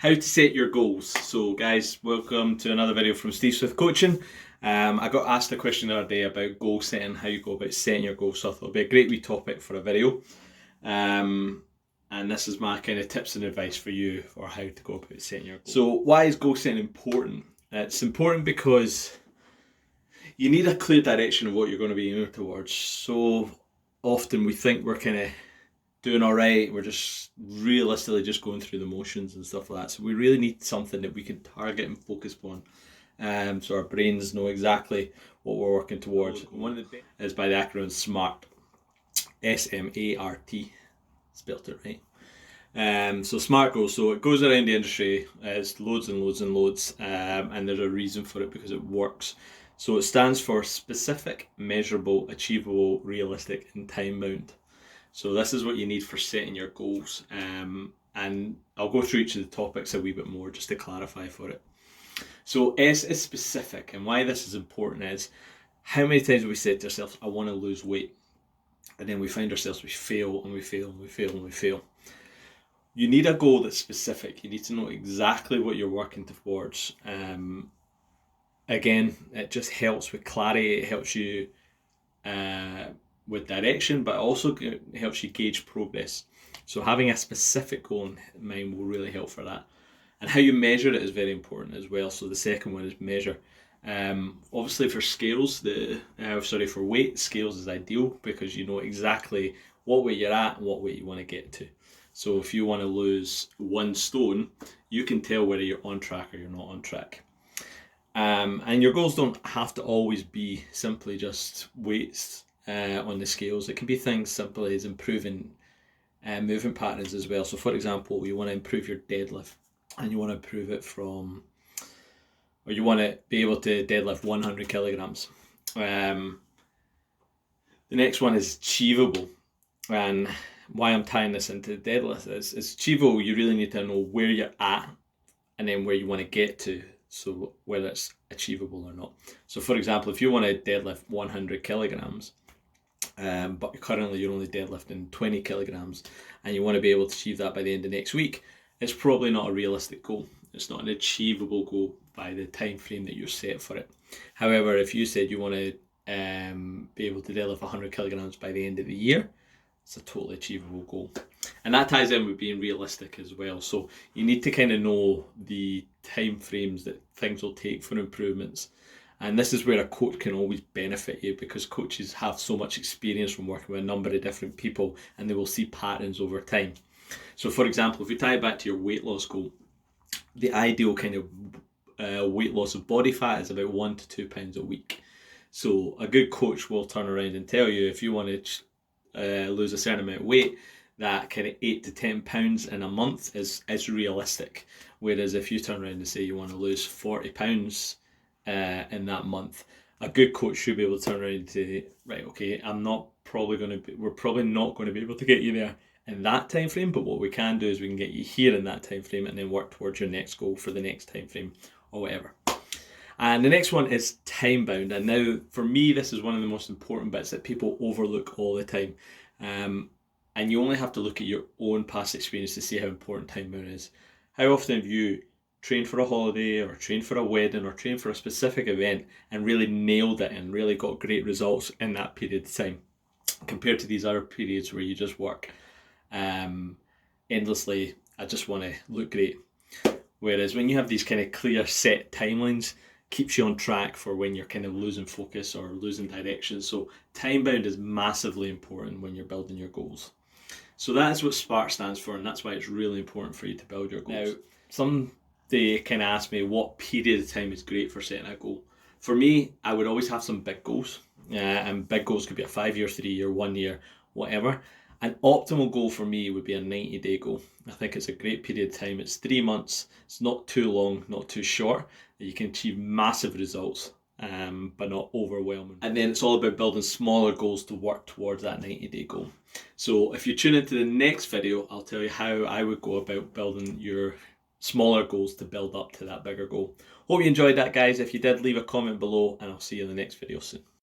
how to set your goals. So guys, welcome to another video from Steve Smith Coaching. I got asked a question the other day about goal setting, how you go about setting your goals, so I thought it'd be a great wee topic for a video. And this is my kind of tips and advice for you for how to go about setting your goals. So why is goal setting important? It's important because you need a clear direction of what you're going to be aiming towards. So often we think we're kind of doing all right, we're just realistically just going through the motions and stuff like that. So we really need something that we can target and focus on, so our brains know exactly what we're working towards. One of the is by the acronym SMART, S-M-A-R-T, spelt it right. So SMART goals, so it goes around the industry, it's loads and loads and loads, and there's a reason for it because it works. So it stands for specific, measurable, achievable, realistic, and time bound. So this is what you need for setting your goals, and I'll go through each of the topics a wee bit more just to clarify for it. So S is specific, and why this is important is how many times have we said to ourselves, I want to lose weight, and then we find ourselves, we fail and we fail and we fail and we fail. You need a goal that's specific. You need to know exactly what you're working towards. Again, it just helps with clarity, it helps you with direction, but also helps you gauge progress. So having a specific goal in mind will really help for that. And how you measure it is very important as well. So the second one is measure. Obviously for scales, for weight, scales is ideal because you know exactly what weight you're at and what weight you want to get to. So if you want to lose 1 stone, you can tell whether you're on track or you're not on track. And your goals don't have to always be simply just weights on the scales. It can be things simply as improving movement patterns as well. So for example, you want to improve your deadlift and you want to improve it or you want to be able to deadlift 100 kilograms. The next one is achievable, and why I'm tying this into deadlift is it's achievable. You really need to know where you're at and then where you want to get to, so whether it's achievable or not. So for example, if you want to deadlift 100 kilograms, but currently you're only deadlifting 20 kilograms and you want to be able to achieve that by the end of next week, it's probably not a realistic goal. It's not an achievable goal by the time frame that you're set for it. However, if you said you want to be able to deadlift 100 kilograms by the end of the year, it's a totally achievable goal. And that ties in with being realistic as well. So you need to kind of know the time frames that things will take for improvements. And this is where a coach can always benefit you, because coaches have so much experience from working with a number of different people and they will see patterns over time. So for example, if we tie it back to your weight loss goal, the ideal kind of weight loss of body fat is about 1 to 2 pounds a week. So a good coach will turn around and tell you, if you want to lose a certain amount of weight, that kind of 8 to 10 pounds in a month is realistic. Whereas if you turn around and say you want to lose 40 pounds in that month, a good coach should be able to turn around and say, right, okay, we're probably not going to be able to get you there in that time frame, but what we can do is we can get you here in that time frame and then work towards your next goal for the next time frame or whatever. And the next one is time bound. And now for me, this is one of the most important bits that people overlook all the time. And you only have to look at your own past experience to see how important time bound is. How often have you trained for a holiday or trained for a wedding or trained for a specific event and really nailed it and really got great results in that period of time, compared to these other periods where you just work endlessly, I just want to look great. Whereas when you have these kind of clear set timelines, keeps you on track for when you're kind of losing focus or losing direction. So time bound is massively important when you're building your goals. So that's what SMART stands for, and that's why it's really important for you to build your goals. Now, they kind of ask me what period of time is great for setting a goal. For me, I would always have some big goals, and big goals could be a 5-year, 3-year, 1 year, whatever. An optimal goal for me would be a 90-day goal. I think it's a great period of time. It's 3 months. It's not too long, not too short. You can achieve massive results, but not overwhelming. And then it's all about building smaller goals to work towards that 90-day goal. So if you tune into the next video, I'll tell you how I would go about building your smaller goals to build up to that bigger goal. Hope you enjoyed that, guys. If you did, leave a comment below and I'll see you in the next video soon.